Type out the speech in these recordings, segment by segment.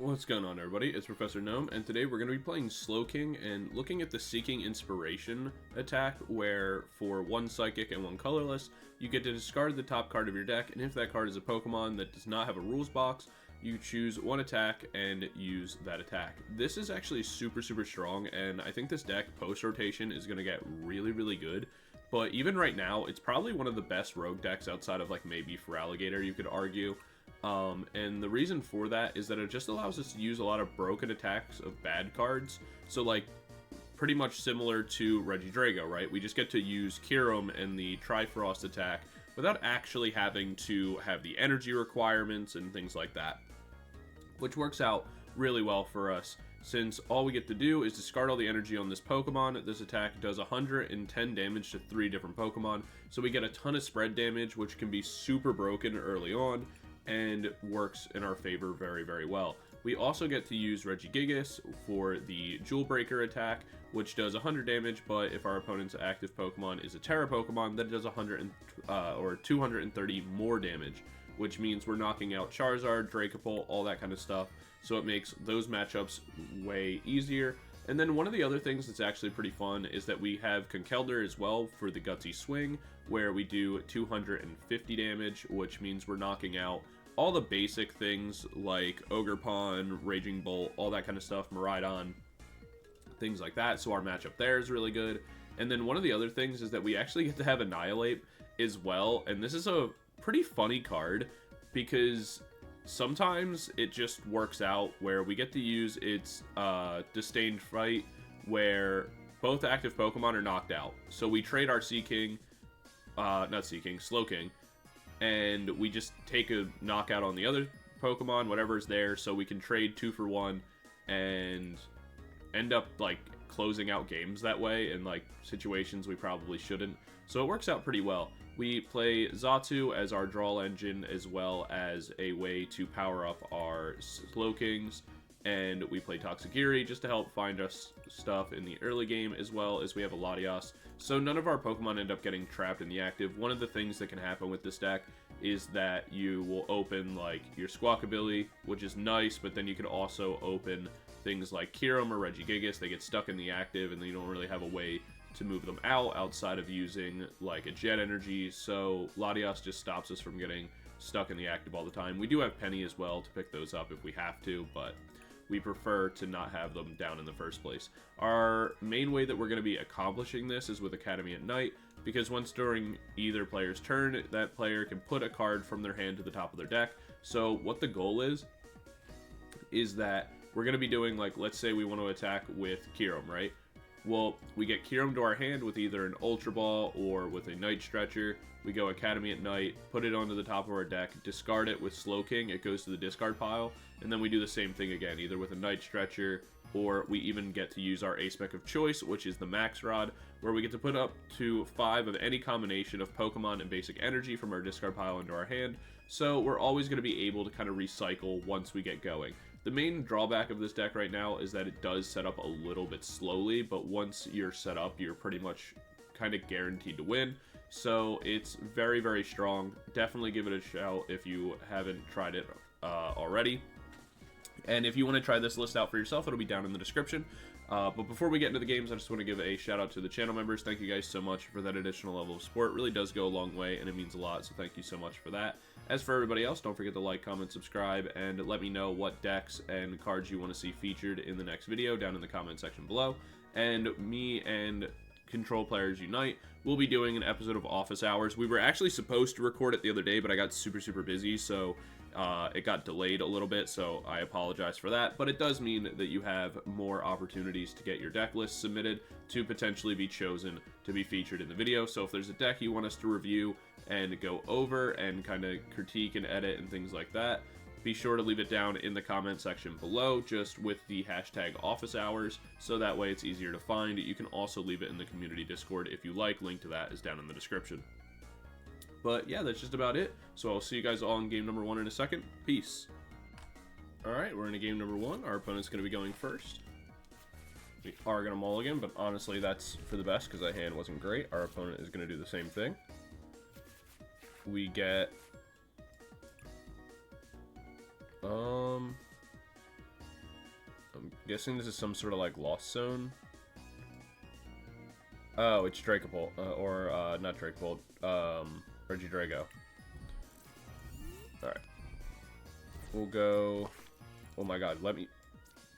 What's going on, everybody? It's Professor Gnome, and today we're going to be playing Slowking and looking at the Seeking Inspiration attack, where for one Psychic and one Colorless, you get to discard the top card of your deck, and if that card is a Pokemon that does not have a rules box, you choose one attack and use that attack. This is actually super strong, and I think this deck, post-rotation, is going to get really good. But even right now, it's probably one of the best rogue decks outside of, like, maybe Feraligatr, you could argue. And the reason for that is that it just allows us to use a lot of broken attacks of bad cards. So, like, pretty much similar to Regigigas, right? We just get to use Kyurem and the Trifrost attack without actually having to have the energy requirements and things like that, which works out really well for us, since all we get to do is discard all the energy on this Pokemon. This attack does 110 damage to 3 different Pokemon, so we get a ton of spread damage, which can be super broken early on, and works in our favor very well. We also get to use Regigigas for the Jewel Breaker attack, which does 100 damage, but if our opponent's active Pokemon is a Terra Pokemon, then it does 230 more damage, which means we're knocking out Charizard, Dragapult, all that kind of stuff, so it makes those matchups way easier. And then one of the other things that's actually pretty fun is that we have Conkeldurr as well for the Gutsy Swing, where we do 250 damage, which means we're knocking out all the basic things like Ogerpon, Raging Bolt, all that kind of stuff, Miraidon, things like that, so our matchup there is really good. And then one of the other things is that we actually get to have Annihilape as well, and this is a pretty funny card, because sometimes it just works out where we get to use its Disdained Fight, where both active Pokemon are knocked out. So we trade our Slowking, and we just take a knockout on the other Pokemon, whatever's there, so we can trade 2 for 1 and end up, like, closing out games that way in, like, situations we probably shouldn't. So it works out pretty well. We play Xatu as our draw engine, as well as a way to power up our Slowkings, and we play Tatsugiri just to help find us stuff in the early game, as well as we have a Latias. So none of our Pokemon end up getting trapped in the active. One of the things that can happen with this deck is that you will open, like, your Squawkabilly, which is nice, but then you could also open things like Kyurem or Regigigas. They get stuck in the active, and then you don't really have a way to move them out outside of using, like, a Jet Energy, so Latias just stops us from getting stuck in the active all the time. We do have Penny as well to pick those up if we have to, but we prefer to not have them down in the first place. Our main way that we're going to be accomplishing this is with Academy at Night, because once during either player's turn, that player can put a card from their hand to the top of their deck. So what the goal is that we're going to be doing, like, let's say we want to attack with Kyurem, right? Well, we get Kyurem to our hand with either an Ultra Ball or with a Night Stretcher. We go Academy at Night, put it onto the top of our deck, discard it with Slowking, it goes to the discard pile, and then we do the same thing again, either with a Night Stretcher, or we even get to use our A-Spec of choice, which is the Max Rod, where we get to put up to 5 of any combination of Pokemon and Basic Energy from our discard pile into our hand, so we're always going to be able to kind of recycle once we get going. The main drawback of this deck right now is that it does set up a little bit slowly, but once you're set up, you're pretty much kind of guaranteed to win. So it's very strong. Definitely give it a shout if you haven't tried it already. And if you want to try this list out for yourself, it'll be down in the description. But before we get into the games, I just want to give a shout out to the channel members. Thank you guys so much for that additional level of support. It really does go a long way, and it means a lot, so thank you so much for that. As for everybody else, don't forget to like, comment, subscribe, and let me know what decks and cards you want to see featured in the next video down in the comment section below. And me and Control Players Unite will be doing an episode of Office Hours. We were actually supposed to record it the other day, but I got super busy, so it got delayed a little bit, so I apologize for that. But it does mean that you have more opportunities to get your deck list submitted to potentially be chosen to be featured in the video. So if there's a deck you want us to review and go over and kind of critique and edit and things like that, be sure to leave it down in the comment section below, just with the hashtag Office Hours, so that way it's easier to find. You can also leave it in the community Discord if you like. Link to that is down in the description. But yeah, that's just about it. So I'll see you guys all in game number 1 in a second. Peace. Alright, we're in game number 1. Our opponent's going to be going first. We are going to mulligan, but honestly that's for the best because that hand wasn't great. Our opponent is going to do the same thing. We get Guessing this is some sort of like lost zone. Oh, it's Dragapult, not Dragapult, Regigigas. Alright. We'll go... Oh my god,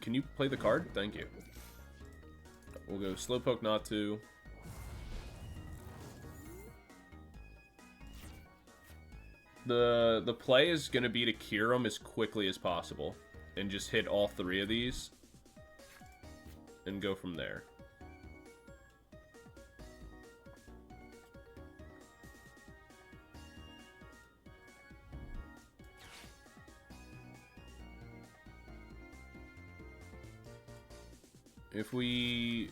can you play the card? Thank you. We'll go Slowpoke Natu. The play is going to be to Kyurem as quickly as possible. And just hit all 3 of these. And go from there. If we...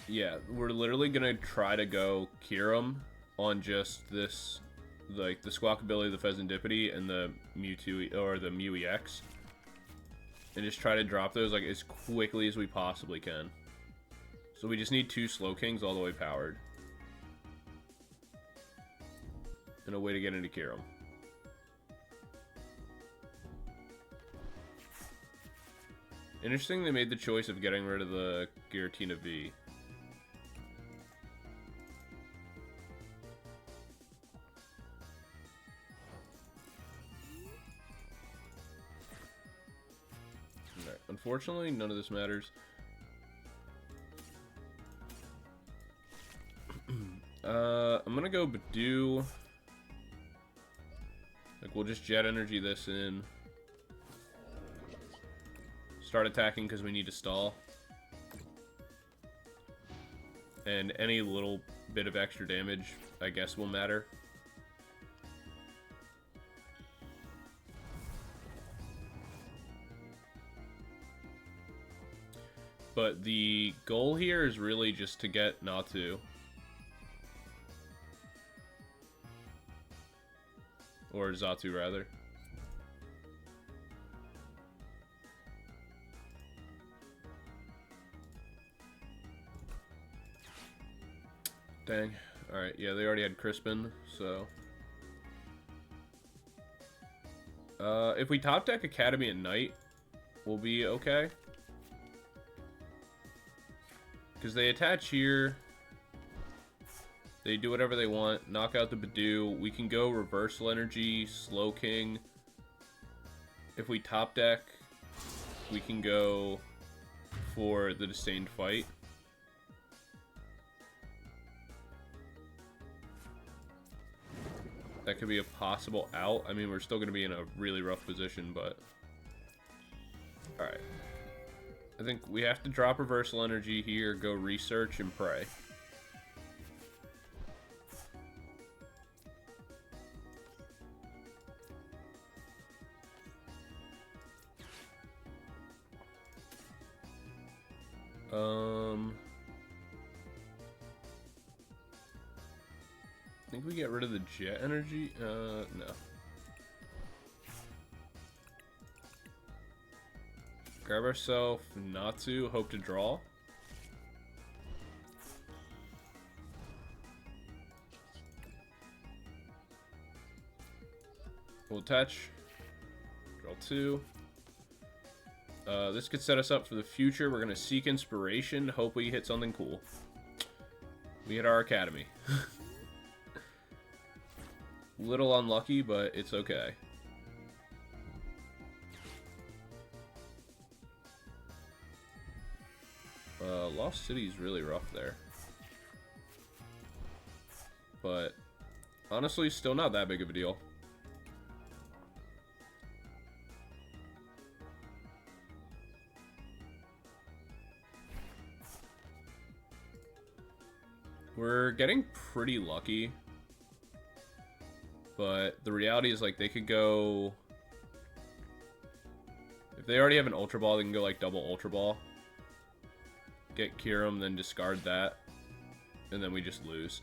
Yeah, we're literally gonna try to go Kyurem on just this, like, the Squawkabilly, the Fezandipiti, and the Mewtwo, or the Mew EX. And just try to drop those, like, as quickly as we possibly can. So we just need 2 Slowkings all the way powered. And a way to get into Kyurem. Interesting they made the choice of getting rid of the Giratina V. Right. Unfortunately, none of this matters. I'm gonna go Budew. Like, we'll just Jet Energy this in. Start attacking because we need to stall. And any little bit of extra damage, I guess, will matter. But the goal here is really just to get Natu. Or Xatu, rather. Dang. Alright, yeah, they already had Crispin, so... if we top deck Academy at night, we'll be okay. Because they attach here. They do whatever they want. Knock out the Budew. We can go Reversal Energy, Slowking. If we top deck, we can go for the Disdained Fight. That could be a possible out. I mean, we're still going to be in a really rough position, but... Alright. I think we have to drop Reversal Energy here, go Research, and pray. I think we get rid of the Jet Energy. No. Grab ourselves Natu, hope to draw. We'll attach. Draw 2. This could set us up for the future. We're going to seek inspiration. Hope we hit something cool. We hit our Academy. Little unlucky, but it's okay. Lost City's really rough there. But honestly, still not that big of a deal. We're getting pretty lucky. But the reality is, like, they could go... If they already have an Ultra Ball, they can go, like, double Ultra Ball. Get Kyurem, then discard that. And then we just lose.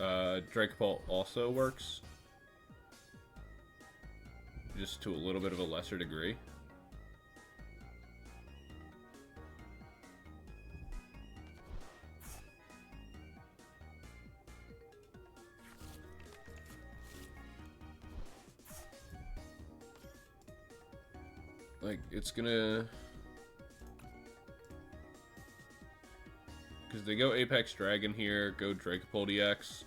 Dragapult also works. Just to a little bit of a lesser degree. Like, it's gonna... Because they go Apex Dragon here, go Dragapult EX,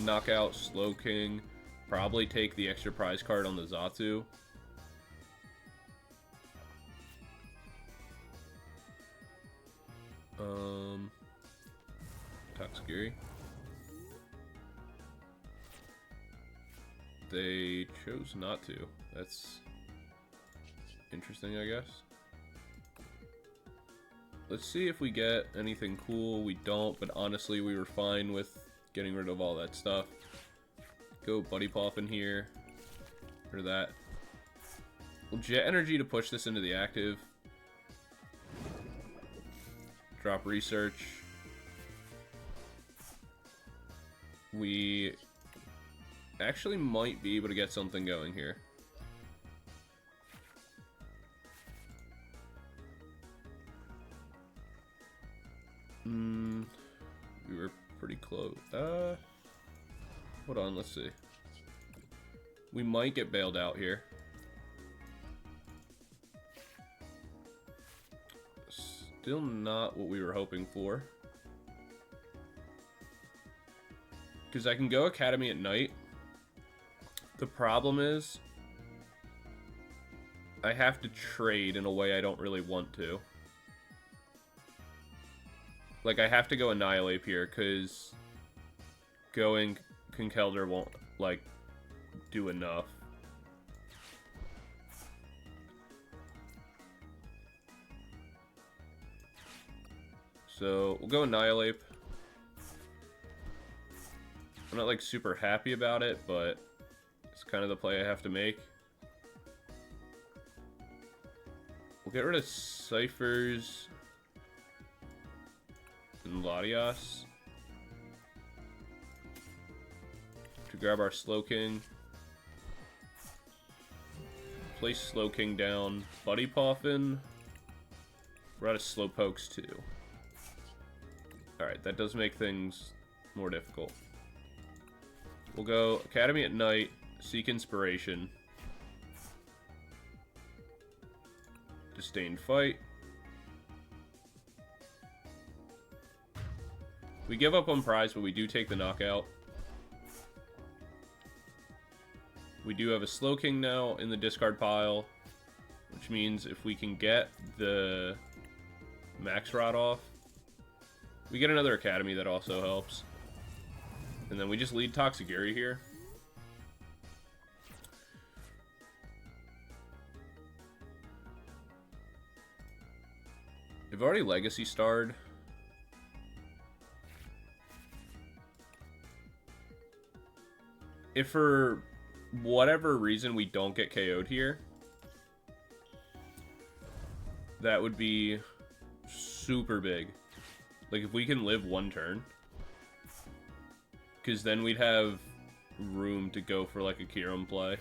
knock out Slowking, probably take the extra prize card on the Xatu. Tatsugiri. They chose not to. That's interesting, I guess. Let's see if we get anything cool. We don't, but honestly, we were fine with getting rid of all that stuff. Go Buddy Poffin here. Or that. We'll Jet Energy to push this into the active. Drop Research. We actually might be able to get something going here. We were pretty close. Hold on, let's see. We might get bailed out here. Still not what we were hoping for. Because I can go Academy at night. The problem is I have to trade in a way I don't really want to. Like, I have to go Annihilape here, because going Conkeldurr won't, like, do enough. So, we'll go Annihilape. I'm not, like, super happy about it, but it's kind of the play I have to make. We'll get rid of Ciphers and Latias to grab our Slowking. Place Slowking down. Buddy Poffin. We're out of Slowpokes too. Alright, that does make things more difficult. We'll go Academy at night, Seek Inspiration. Disdain Fight. We give up on prize, but we do take the knockout. We do have a Slowking now in the discard pile, which means if we can get the Max Rod off, we get another Academy that also helps. And then we just lead Tatsugiri here. I've already Legacy Starred. If for whatever reason we don't get KO'd here, that would be super big. Like, if we can live one turn, because then we'd have room to go for, like, a Kyurem play.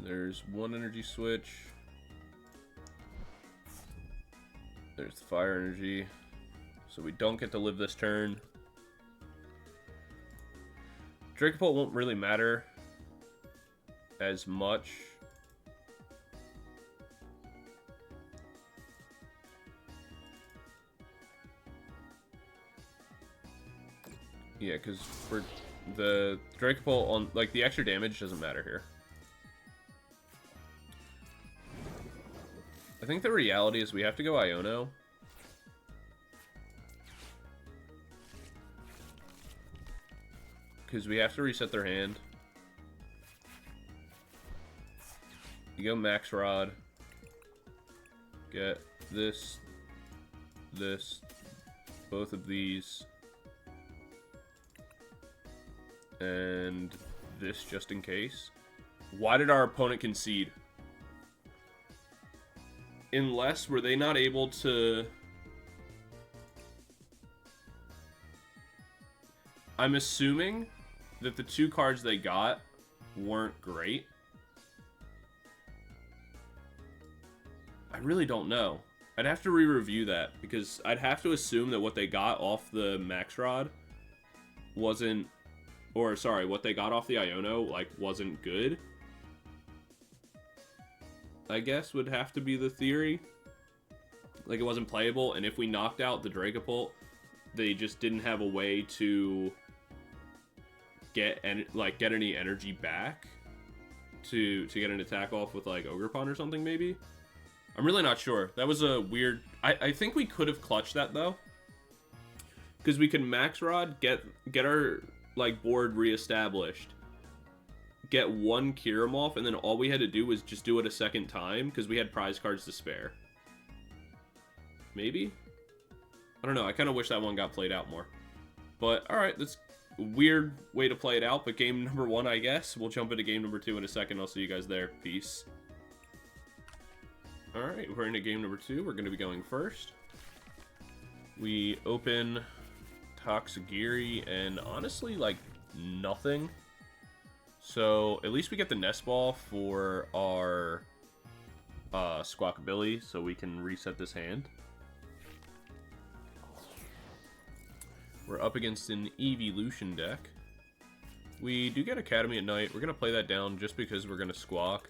There's one energy switch. There's the fire energy. So we don't get to live this turn. Dragapult won't really matter as much. Yeah, because for the Dragapult on, like, the extra damage doesn't matter here. I think the reality is we have to go Iono. Because we have to reset their hand. You go Max Rod. Get this, both of these. And this just in case. Why did our opponent concede? Unless, were they not able to... I'm assuming that the two cards they got weren't great. I really don't know. I'd have to re-review that, because I'd have to assume that what they got off the Max Rod wasn't, or sorry, what they got off the Iono, like, wasn't good. I guess would have to be the theory. Like, it wasn't playable, and if we knocked out the Dragapult, they just didn't have a way to get any energy back to get an attack off with, like, Ogerpon or something, maybe? I'm really not sure. That was a weird... I think we could have clutched that, though. Because we could Max Rod, get our, like, board reestablished, get one Kyurem off, and then all we had to do was just do it a second time, because we had prize cards to spare. Maybe? I don't know. I kind of wish that one got played out more. But, alright, that's a weird way to play it out, but game number 1, I guess. We'll jump into game number 2 in a second. I'll see you guys there. Peace. Alright, we're into game number 2. We're going to be going first. We open Tatsugiri and honestly, like, nothing. So, at least we get the Nest Ball for our Squawkabilly, so we can reset this hand. We're up against an Evolution deck. We do get Academy at Night. We're going to play that down just because we're going to Squawk.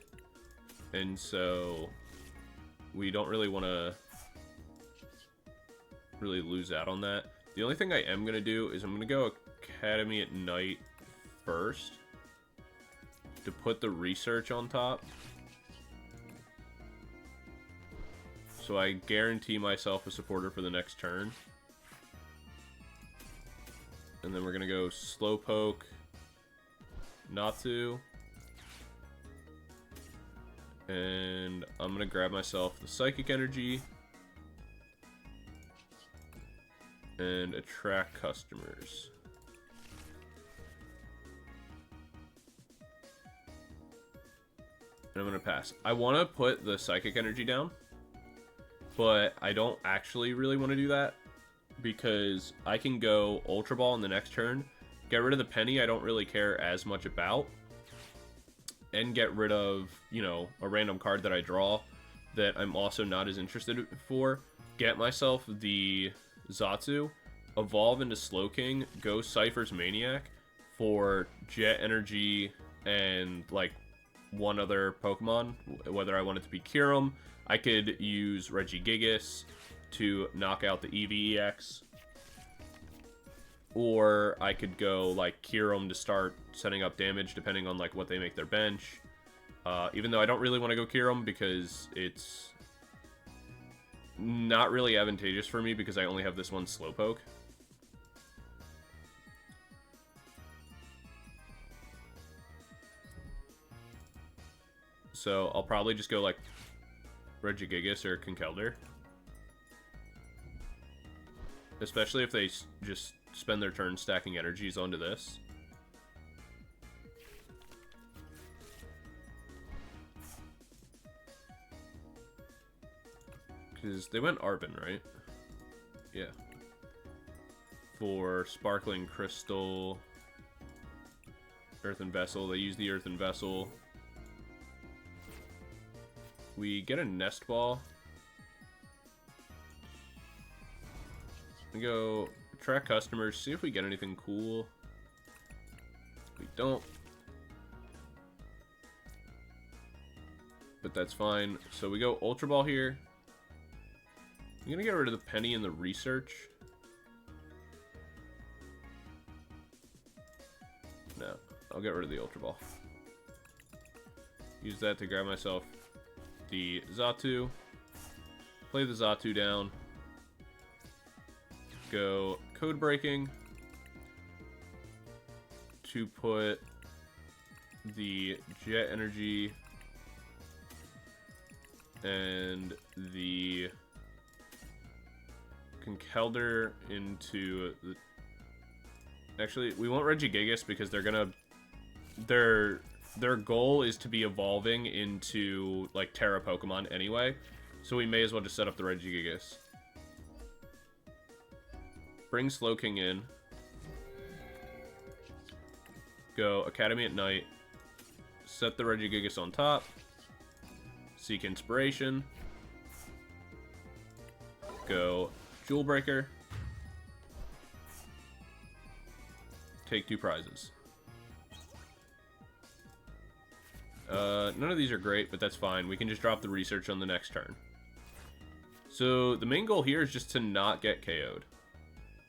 And so... we don't really want to lose out on that. The only thing I am going to do is I'm going to go Academy at Night first to put the research on top. So I guarantee myself a supporter for the next turn. And then we're going to go Slowpoke, Natu. And I'm going to grab myself the Psychic Energy and attract customers. And I'm going to pass. I want to put the Psychic Energy down, but I don't actually really want to do that because I can go Ultra Ball in the next turn, get rid of the Penny I don't really care as much about, and get rid of, you know, a random card that I draw that I'm also not as interested for, get myself the Xatu, evolve into Slowking, go Ciphermaniac for Jet Energy and, like, one other Pokemon, whether I want it to be Kyurem. I could use Regigigas to knock out the EVEX, or I could go, like, Kyurem to start setting up damage, depending on, like, what they make their bench. Even though I don't really want to go Kyurem, because it's not really advantageous for me, because I only have this one Slowpoke. So, I'll probably just go, like, Regigigas or Conkeldurr. Especially if they just spend their turn stacking energies onto this. Because they went Arbin, right? Yeah. For Sparkling Crystal, Earthen Vessel. They use the Earthen Vessel. We get a Nest Ball. We go track customers, see if we get anything cool. We don't. But that's fine. So we go Ultra Ball here. I'm gonna get rid of the Penny and the research. No, I'll get rid of the Ultra Ball. Use that to grab myself the Xatu. Play the Xatu down. Go Codebreaking to put the Jet Energy and the Conkeldurr into the... Actually, we want Regigigas because they're gonna... Their goal is to be evolving into, like, Terra Pokemon anyway, so we may as well just set up the Regigigas. Bring Slowking in. Go Academy at Night. Set the Regigigas on top. Seek Inspiration. go Jewel Breaker. Take 2 prizes. None of these are great, but that's fine. We can just drop the research on the next turn. So the main goal here is just to not get KO'd.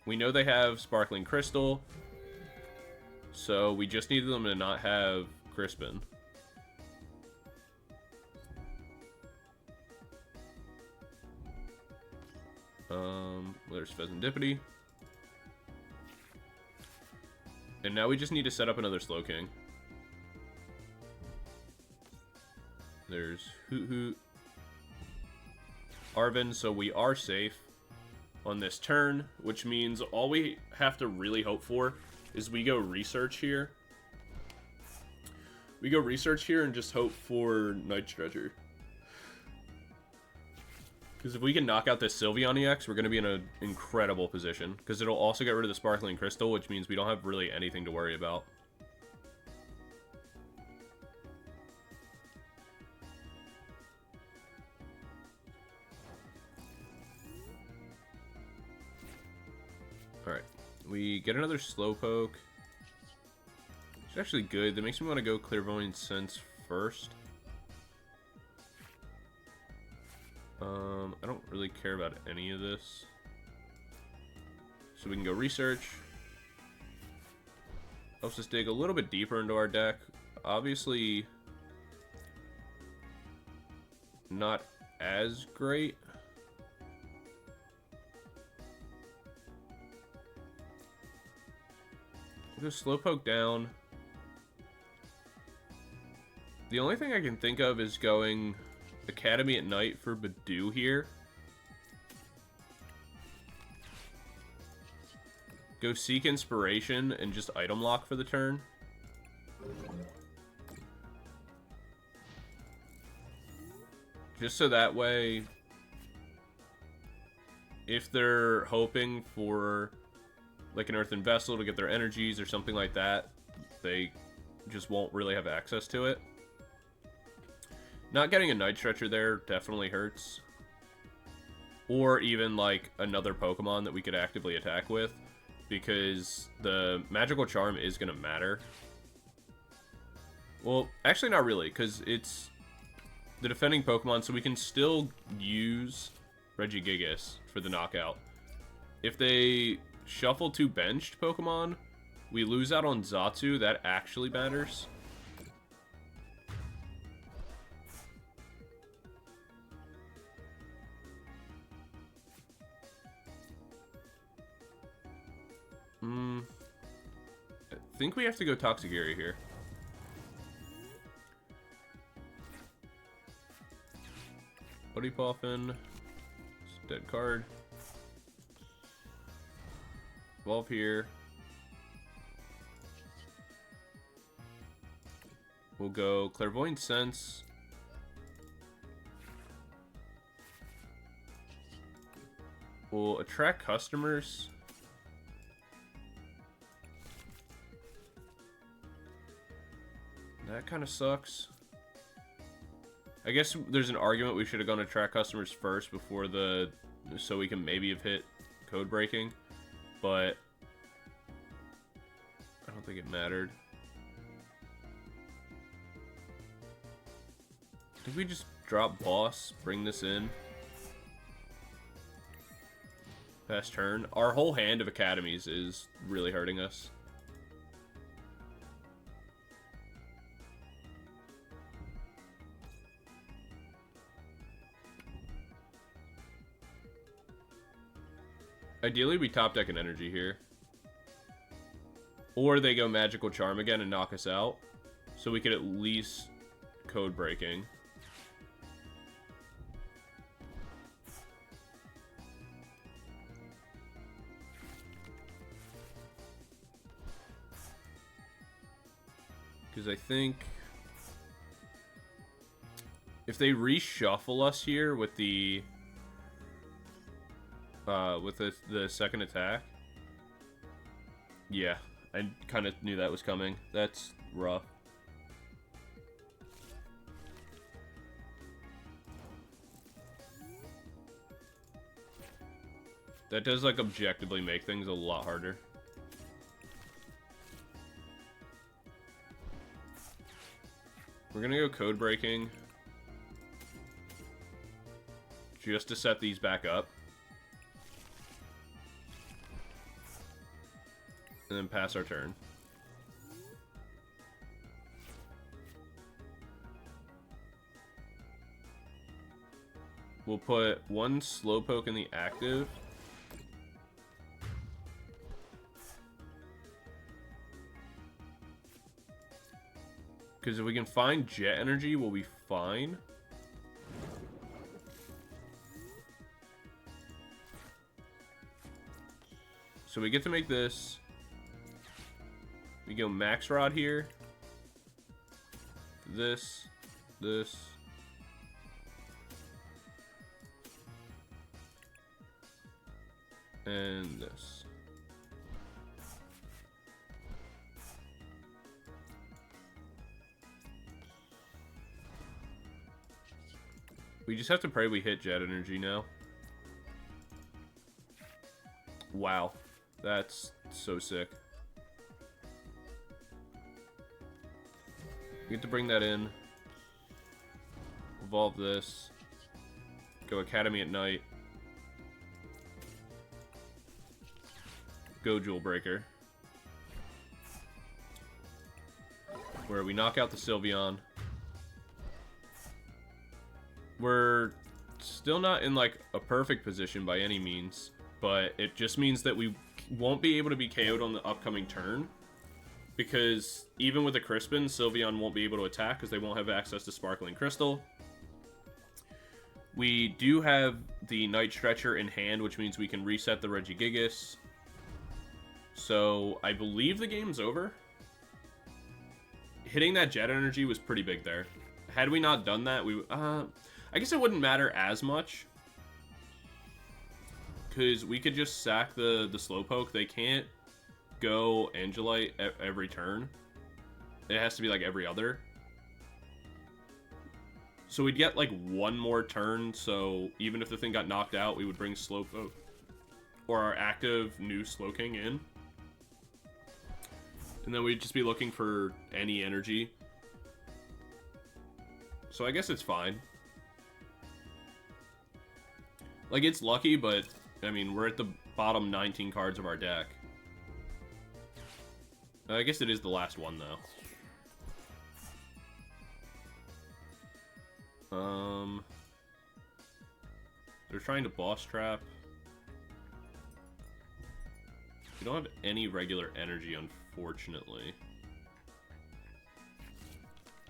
We know they have Sparkling Crystal, so we just need them to not have Crispin. There's Fezandipiti. And now we just need to set up another Slowking. There's Hoot Hoot. Arven, so we are safe on this turn, which means all we have to really hope for is we go research here. We go research here and just hope for Night Stretcher. Because if we can knock out this Sylveon EX, we're going to be in an incredible position. Because it'll also get rid of the Sparkling Crystal, which means we don't have really anything to worry about. Alright, we get another Slowpoke. It's actually good. That makes me want to go Clairvoyant Sense first. I don't really care about any of this. So we can go research. Helps us dig a little bit deeper into our deck. Obviously, not as great. We'll go Slowpoke down. The only thing I can think of is going Academy at night for Budew here. Go Seek Inspiration and just item lock for the turn. Just so that way, if they're hoping for like an Earthen Vessel to get their energies or something like that, they just won't really have access to it. Not getting a Night Stretcher there definitely hurts. Or even like another Pokemon that we could actively attack with, because the Magical Charm is going to matter. Well, actually not really, because it's the defending Pokemon, so we can still use Regigigas for the knockout. If they shuffle 2 benched Pokemon, we lose out on Xatu. That actually matters. I think we have to go Tatsugiri here. Buddy Poffin. It's a dead card. Evolve here. We'll go Clairvoyant Sense. We'll attract customers. That kind of sucks. I guess there's an argument we should have gone to track customers first before the... so we can maybe have hit Codebreaking. But I don't think it mattered. I think we just drop Boss, bring this in. Pass turn. Our whole hand of Academies is really hurting us. Ideally, we top deck an energy here. Or they go Magical Charm again and knock us out. So we could at least Codebreaking. Because I think if they reshuffle us here with the second attack, yeah, I kind of knew that was coming. That's rough. That does, like, objectively make things a lot harder. We're gonna go Codebreaking. Just to set these back up. And then pass our turn. We'll put one Slowpoke in the active. Because if we can find Jet Energy, we'll be fine. So we get to make this. We go Max Rod here. This. And this. We just have to pray we hit Jet Energy now. Wow. That's so sick. We get to bring that in. Evolve this. Go Academy at Night. Go Jewel Breaker. Where we knock out the Sylveon. We're still not in like a perfect position by any means, but it just means that we won't be able to be KO'd on the upcoming turn. Because even with a Crispin, Sylveon won't be able to attack because they won't have access to Sparkling Crystal. We do have the Night Stretcher in hand, which means we can reset the Regigigas. So, I believe the game's over. Hitting that Jet Energy was pretty big there. Had we not done that, I guess it wouldn't matter as much. Because we could just sack the Slowpoke. They can't go Angelite every turn. It has to be like every other. So we'd get like one more turn, so even if the thing got knocked out, we would bring Slowpoke or our active new Slowking in. And then we'd just be looking for any energy. So I guess it's fine. Like, it's lucky, but, I mean, we're at the bottom 19 cards of our deck. I guess it is the last one, though. They're trying to boss trap. We don't have any regular energy, unfortunately.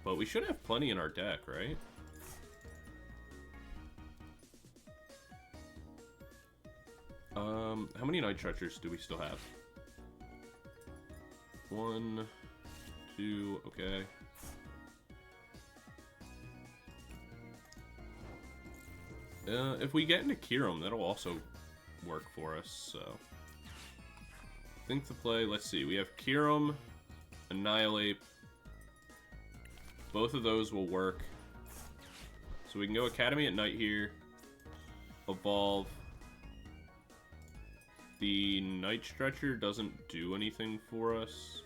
But we should have plenty in our deck, right? How many Night Stretchers do we still have? 1, 2, okay. If we get into Kyurem, that'll also work for us, so. Think the play, let's see, we have Kyurem, Annihilape. Both of those will work. So we can go Academy at Night here. Evolve. The Night Stretcher doesn't do anything for us.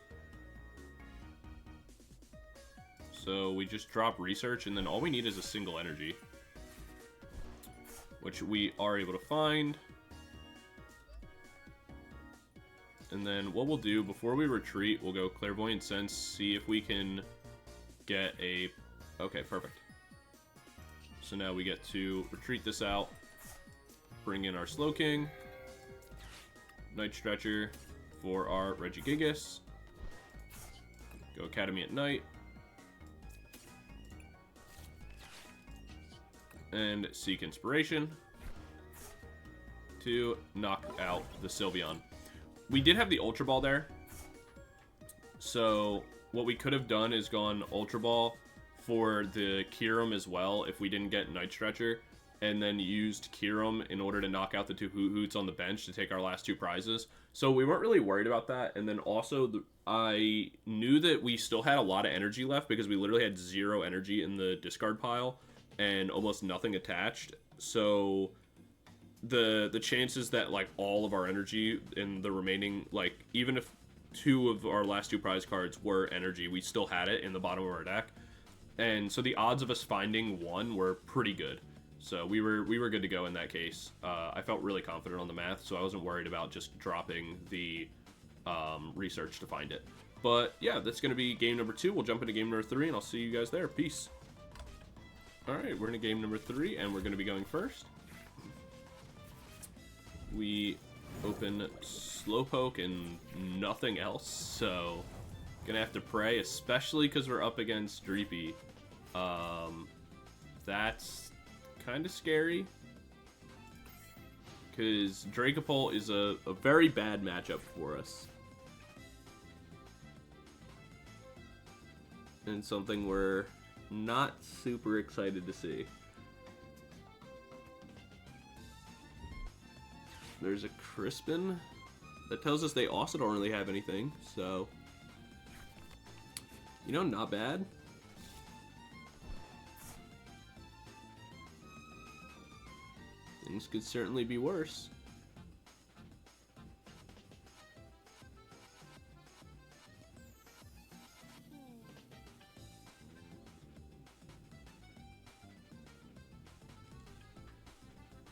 So we just drop Research, and then all we need is a single energy. Which we are able to find. And then what we'll do, before we retreat, we'll go Clairvoyant Sense, see if we can get a... Okay, perfect. So now we get to retreat this out. Bring in our Slowking. Night Stretcher for our Regigigas. Go Academy at Night. And Seek Inspiration to knock out the Sylveon. We did have the Ultra Ball there. So what we could have done is gone Ultra Ball for the Kyurem as well if we didn't get Night Stretcher. And then used Kyurem in order to knock out the 2 Hoots on the bench to take our last 2 prizes. So we weren't really worried about that. And then also, I knew that we still had a lot of energy left because we literally had 0 energy in the discard pile and almost nothing attached. So the chances that like all of our energy in the remaining, like even if two of our last two prize cards were energy, we still had it in the bottom of our deck, and so the odds of us finding one were pretty good. So we were good to go in that case. I felt really confident on the math, so I wasn't worried about just dropping the research to find it. But yeah, that's going to be game number 2. We'll jump into game number 3, and I'll see you guys there. Peace. Alright, we're in game number 3, and we're going to be going first. We open Slowpoke and nothing else, so gonna have to pray, especially because we're up against Dreepy. That's kind of scary, because Dragapult is a very bad matchup for us. And something we're not super excited to see. There's a Crispin. That tells us they also don't really have anything, so... You know, not bad. Things could certainly be worse.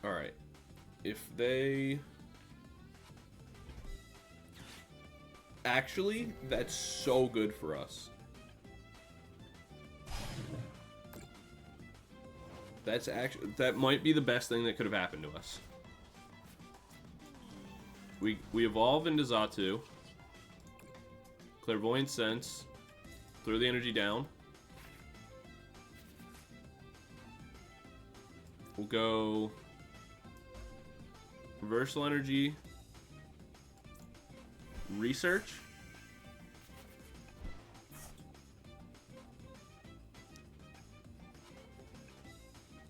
Alright. If they... Actually, that's so good for us. That's actually... That might be the best thing that could have happened to us. We evolve into Xatu. Clairvoyant Sense. Throw the energy down. We'll go... Reversal Energy. Research.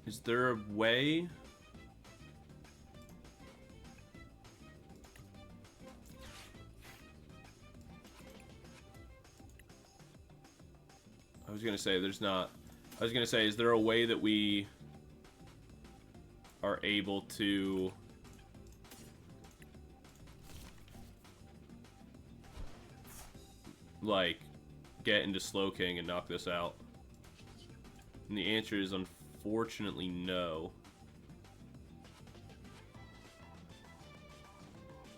Is there a way? I was gonna say there's not. I was gonna say, is there a way that we are able to like get into Slowking and knock this out? And the answer is unfortunately no.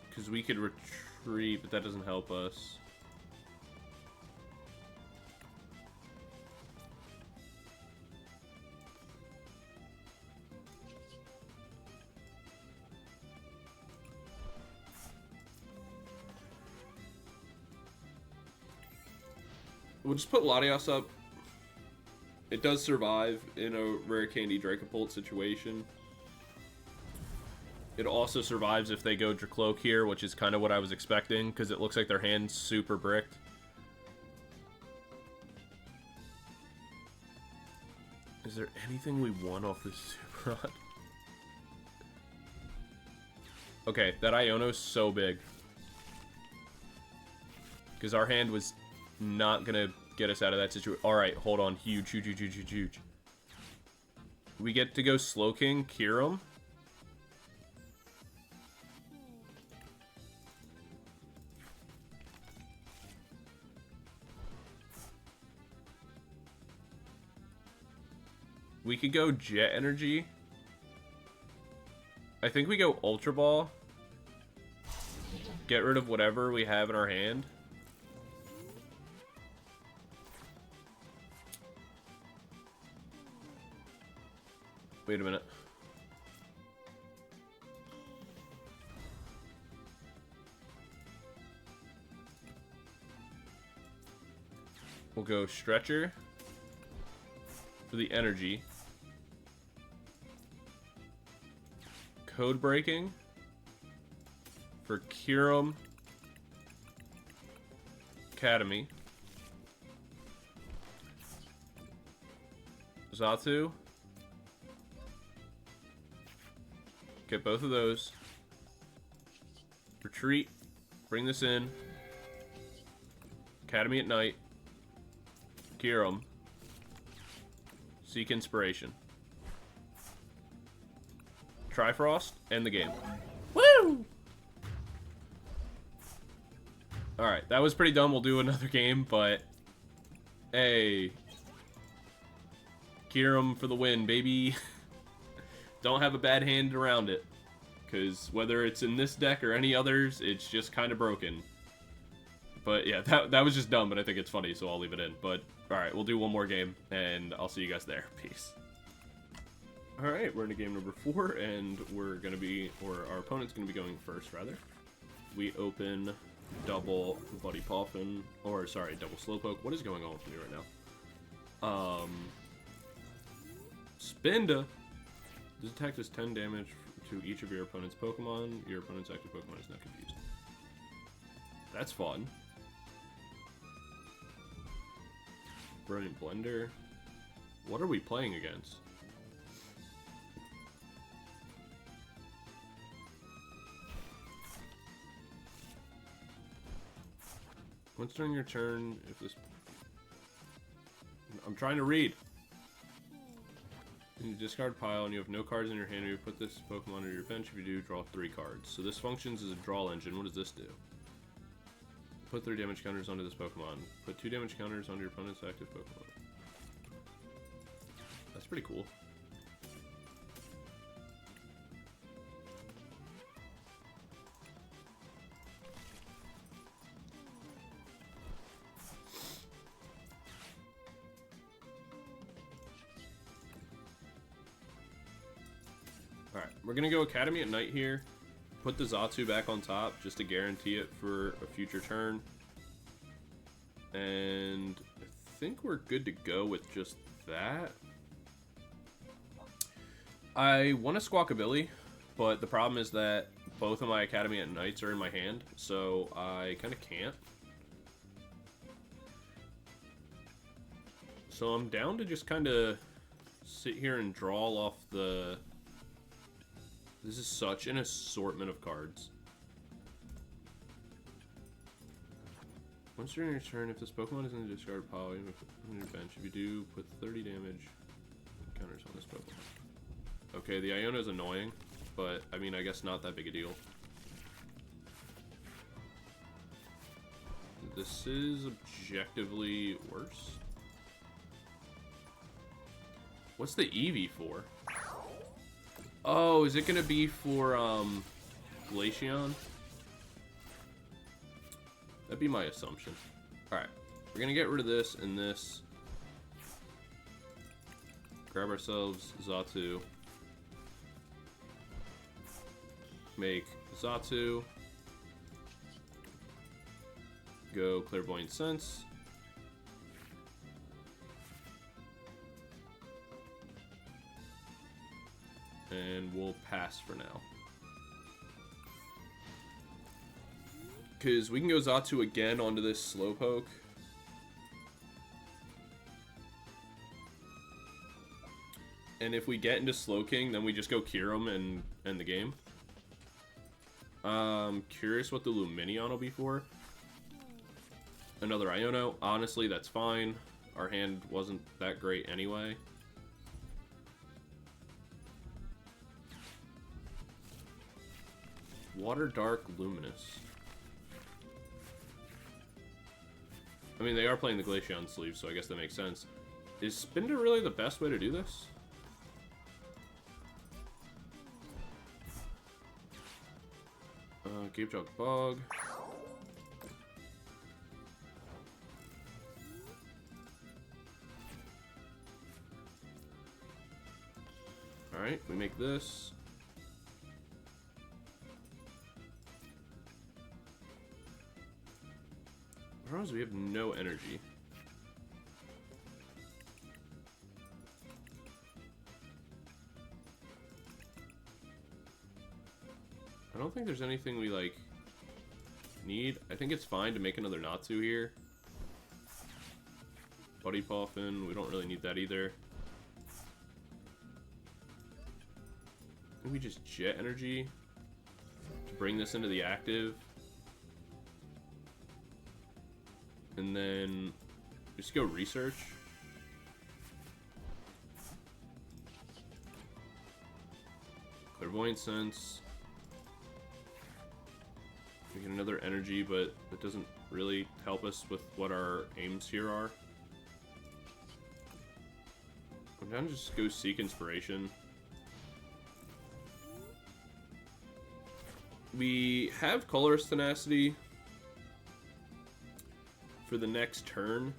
Because we could retreat, but that doesn't help us. We'll just put Latias up. It does survive in a Rare Candy Dragapult situation. It also survives if they go Dracloak here, which is kind of what I was expecting, because it looks like their hand's super bricked. Is there anything we want off this Super Rod? Okay, that Iono's so big. Because our hand was not gonna get us out of that situation. Alright, hold on. Huge, huge, huge, huge, huge, huge. We get to go Slowking, Kyurem. We could go Jet Energy. I think we go Ultra Ball. Get rid of whatever we have in our hand. Wait a minute. We'll go Stretcher for the energy. Codebreaking for Kyurem Academy. Xatu. Get both of those. Retreat. Bring this in. Academy at night. Kyurem. Seek Inspiration. Trifrost, end the game. Woo! Alright, that was pretty dumb. We'll do another game, but... Hey. Kyurem for the win, baby. Don't have a bad hand around it. Because whether it's in this deck or any others, it's just kind of broken. But yeah, that was just dumb, but I think it's funny, so I'll leave it in. But, alright, we'll do one more game, and I'll see you guys there. Peace. Alright, we're into game number 4, and we're going to be, or our opponent's going to be going first, rather. We open double Buddy Poffin, or sorry, double Slowpoke. What is going on with me right now? Spinda. This attack does 10 damage to each of your opponent's Pokemon. Your opponent's active Pokemon is not confused. That's fun. Brilliant Blender. What are we playing against? Once during your turn, if this... I'm trying to read. In your discard pile and you have no cards in your hand, you put this Pokemon on your bench. If you do, draw 3 cards. So this functions as a draw engine. What does this do? Put 3 damage counters onto this Pokemon. Put 2 damage counters onto your opponent's active Pokemon. That's pretty cool. Alright, we're going to go Academy at Night here. Put the Xatu back on top just to guarantee it for a future turn. And I think we're good to go with just that. I want a Squawkabilly, but the problem is that both of my Academy at Nights are in my hand, so I kind of can't. So I'm down to just kind of sit here and draw off the... This is such an assortment of cards. Once during your turn, if this Pokemon is in the discard pile, you put on your bench. If you do, put 30 damage counters on this Pokemon. Okay, the Iono is annoying, but I mean, I guess not that big a deal. This is objectively worse. What's the Eevee for? Oh, is it gonna be for, Glaceon? That'd be my assumption. Alright, we're gonna get rid of this and this. Grab ourselves Xatu. Make Xatu. Go Clairvoyant Sense. And we'll pass for now. Because we can go Xatu again onto this Slowpoke. And if we get into Slowking, then we just go Kyurem and end the game. Curious what the Lumineon will be for. Another Iono. Honestly, that's fine. Our hand wasn't that great anyway. Water Dark Luminous. I mean, they are playing the Glaceon sleeve, so I guess that makes sense. Is Spinda really the best way to do this? Gapejog Bog. Alright, we make this. The problem is we have no energy. I don't think there's anything we, like, need. I think it's fine to make another Natu here. Buddy Poffin, we don't really need that either. I think we just Jet Energy to bring this into the active. And then just go Research. Clairvoyant Sense. We get another energy, but it doesn't really help us with what our aims here are. I'm down to just go Seek Inspiration. We have Colress Tenacity for the next turn.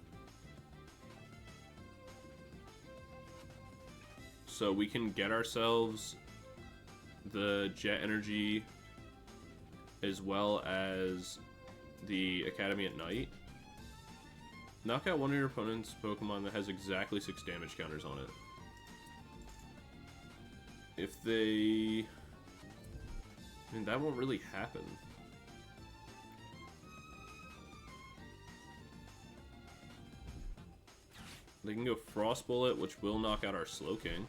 So we can get ourselves the Jet Energy as well as the Academy at Night. Knock out one of your opponent's Pokemon that has exactly 6 damage counters on it. If they... I mean, that won't really happen. They can go Frost Bullet, which will knock out our Slowking.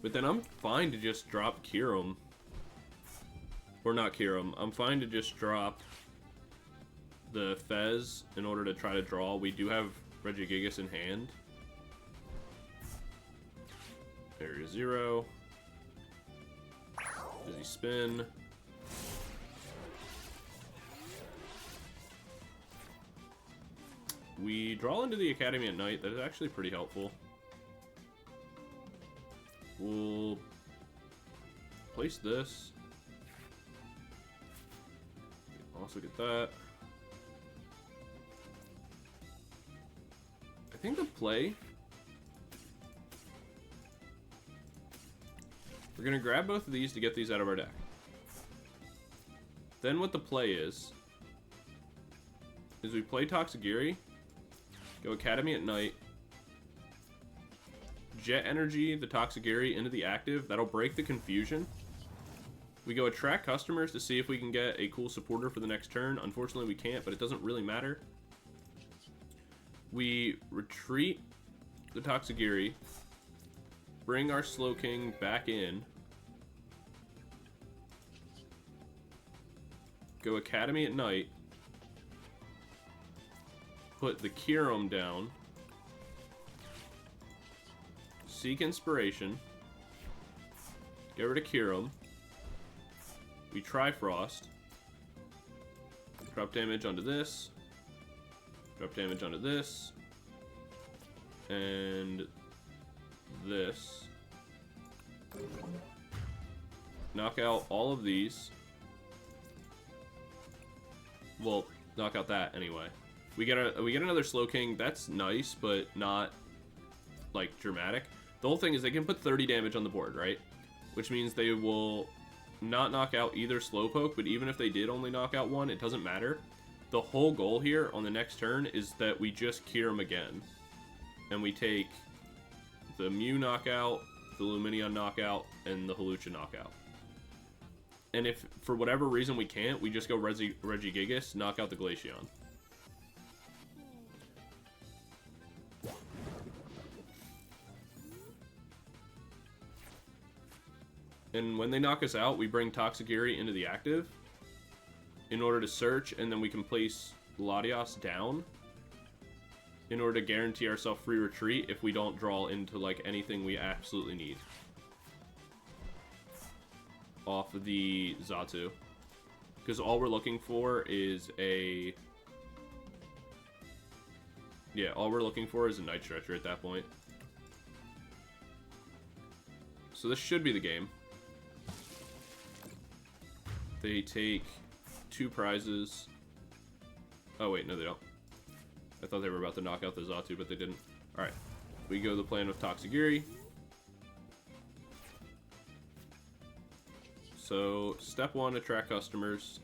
But then I'm fine to just drop Kyurem. Or not Kyurem. I'm fine to just drop the Fez in order to try to draw. We do have Regigigas in hand. Area 0. Busy Spin. We draw into the Academy at Night. That is actually pretty helpful. We'll place this. Also get that. I think the play... We're going to grab both of these to get these out of our deck. Then what the play is we play Tatsugiri, go Academy at Night, Jet Energy the Tatsugiri into the active. That'll break the confusion. We go attract customers to see if we can get a cool supporter for the next turn. Unfortunately, we can't, but it doesn't really matter. We retreat the Tatsugiri, bring our Slowking back in, go Academy at Night, put the Kyurem down, Seek Inspiration, get rid of Kyurem, we Trifrost, drop damage onto this, drop damage onto this, and this. Knock out all of these. Well, knock out that anyway. We get another Slowking. That's nice, but not like dramatic. The whole thing is they can put 30 damage on the board, right? Which means they will not knock out either Slowpoke, but even if they did only knock out one, it doesn't matter. The whole goal here on the next turn is that we just Kyurem again. And we take the Mew knockout, the Lumineon knockout, and the Hawlucha knockout. And if, for whatever reason, we can't, we just go Regigigas, knock out the Glaceon. And when they knock us out, we bring Tatsugiri into the active in order to search, and then we can place Latias down in order to guarantee ourselves free retreat if we don't draw into like anything we absolutely need off of the Xatu. Because all we're looking for is a... Yeah, all we're looking for is a Night Stretcher at that point. So this should be the game. They take 2 prizes. Oh wait, no they don't. I thought they were about to knock out the Xatu, but they didn't. Alright, we go the plan with Tatsugiri. So, step 1, attract customers.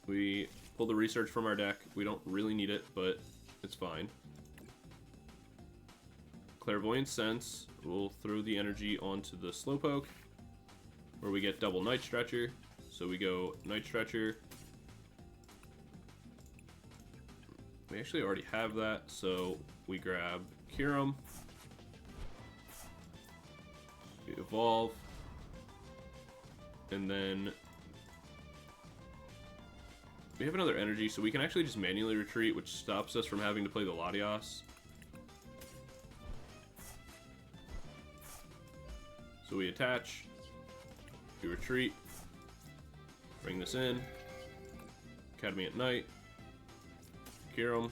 We pull the research from our deck. We don't really need it, but it's fine. Clairvoyant Sense. We'll throw the energy onto the Slowpoke, where we get double Night Stretcher. So we go Night Stretcher. We actually already have that, so we grab Kyurem. We evolve. And then we have another energy, so we can actually just manually retreat, which stops us from having to play the Latias. So we attach, we retreat, bring this in, Academy at Night, Kyurem.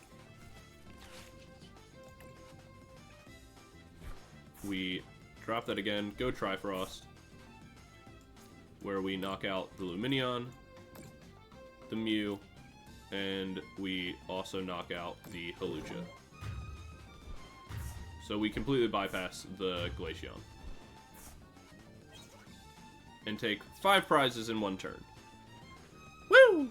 We drop that again, go Trifrost, where we knock out the Luminion, the Mew, and we also knock out the Hawlucha. So we completely bypass the Glaceon. And take 5 prizes in 1 turn. Woo!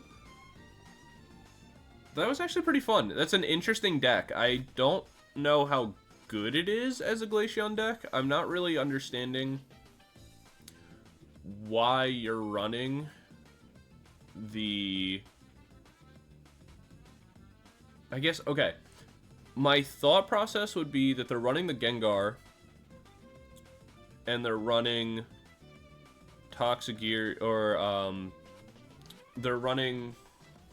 That was actually pretty fun. That's an interesting deck. I don't know how good it is as a Glaceon deck. I'm not really understanding why you're running the... I guess, okay. My thought process would be that they're running the Gengar and they're running Tatsugiri, or they're running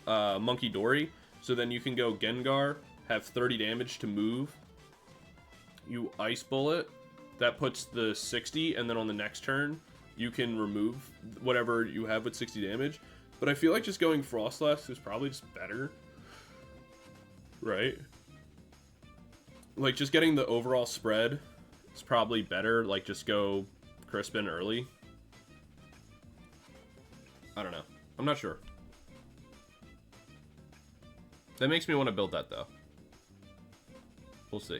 Monkey Dory. So then you can go Gengar, have 30 damage to move. You Ice Bullet, that puts the 60, and then on the next turn, you can remove whatever you have with 60 damage. But I feel like just going Frostlass is probably just better. Right? Like, just getting the overall spread is probably better. Like, just go Crispin early. I don't know. I'm not sure. That makes me want to build that, though. We'll see.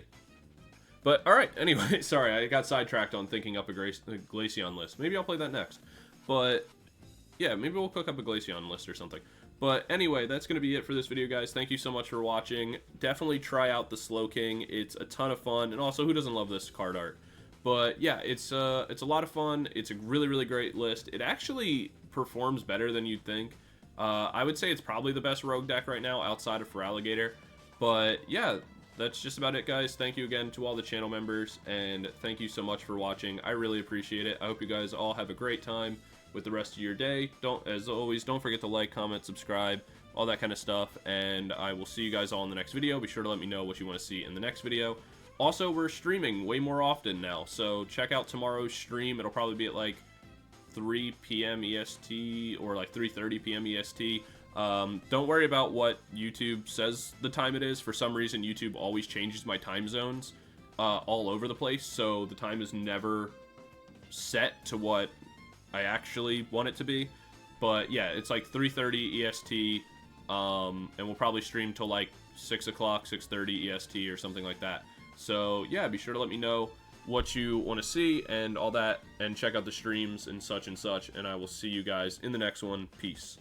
But, alright, anyway, sorry, I got sidetracked on thinking up a Glaceon list. Maybe I'll play that next. But, yeah, maybe we'll cook up a Glaceon list or something. But, anyway, that's going to be it for this video, guys. Thank you so much for watching. Definitely try out the Slowking. It's a ton of fun. And also, who doesn't love this card art? But, yeah, it's a lot of fun. It's a really, really great list. It actually performs better than you'd think. I would say it's probably the best rogue deck right now outside of Feraligatr. But yeah, that's just about it, guys. Thank you again to all the channel members, and thank you so much for watching. I really appreciate it. I hope you guys all have a great time with the rest of your day. As always, don't forget to like, comment, subscribe, all that kind of stuff, and I will see you guys all in the next video. Be sure to let me know what you want to see in the next video. Also, we're streaming way more often now, so check out tomorrow's stream. It'll probably be at like 3 p.m. EST or like 3:30 p.m. EST. Don't worry about what YouTube says the time it is. For some reason, YouTube always changes my time zones all over the place, so the time is never set to what I actually want it to be. But yeah, it's like 3:30 EST, and we'll probably stream till like 6 o'clock, 6:30 EST or something like that. So yeah, be sure to let me know what you want to see and all that, and check out the streams and such, and I will see you guys in the next one. Peace.